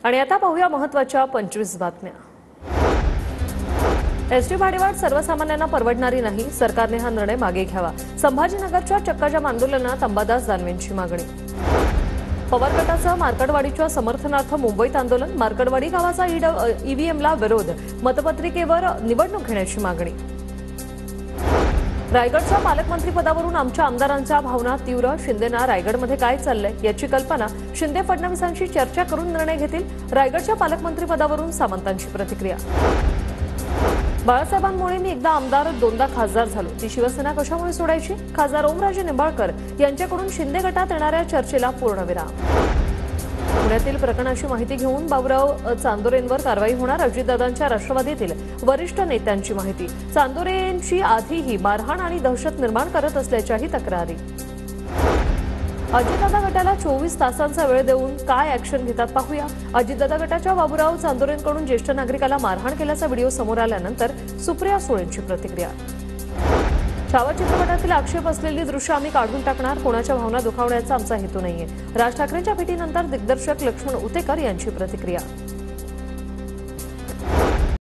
आणि आता पाहूया महत्त्वाच्या 25 बातम्या। एसटी भाडेवाढ सर्वसामान्यांना परवडणारी नाही, सरकारने हा निर्णय मागे घ्यावा। संभाजीनगरच्या चक्काजाम आंदोलनात अंबादास दानवेंची मागणी। पवार गटाचं मार्कडवाडीच्या समर्थनार्थ मुंबईत आंदोलन, मार्कडवाडी गावाचा ईव्हीएमला विरोध, मतपत्रिकेवर निवडणूक घेण्याची मागणी। रायगडच्या पालकमंत्रीपदावरून आमच्या आमदारांच्या भावना तीव्र, शिंदेना रायगडमध्ये काय चाललंय याची कल्पना, शिंदे फडणवीसांशी चर्चा करून निर्णय घेतील, रायगडच्या पालकमंत्रीपदावरून सामंतांची प्रतिक्रिया। बाळासाहेबांमुळे मी एकदा आमदार दोनदा खासदार झालो, ती शिवसेना कशामुळे सोडायची? खासदार ओमराजे निंबाळकर यांच्याकडून शिंदे गटात येणाऱ्या चर्चेला पूर्णविराम। पुण्यातील प्रकरणाची माहिती घेऊन बाबुराव चांदोरेंवर कारवाई होणार, अजितदादांच्या राष्ट्रवादीतील वरिष्ठ नेत्यांची माहिती। चांदोरेंची आधीही मारहाण आणि दहशत निर्माण करत असल्याच्याही तक्रारी। अजितदादा गटाला 24 तासांचा वेळ देऊन काय ॲक्शन घेतात पाहूया। अजितदादा गटाच्या बाबुराव चांदोरेंकडून ज्येष्ठ नागरिकाला मारहाण केल्याचा व्हिडिओ समोर आल्यानंतर सुप्रिया सुळेंची प्रतिक्रिया। छावा चित्रपटातील आक्षेप असलेली दृश्य आम्ही काढून टाकणार, कोणाच्या भावना दुखावण्याचा आमचा हेतू नाहीये, राज ठाकरेंच्या भेटीनंतर दिग्दर्शक लक्ष्मण उतेकर यांची प्रतिक्रिया।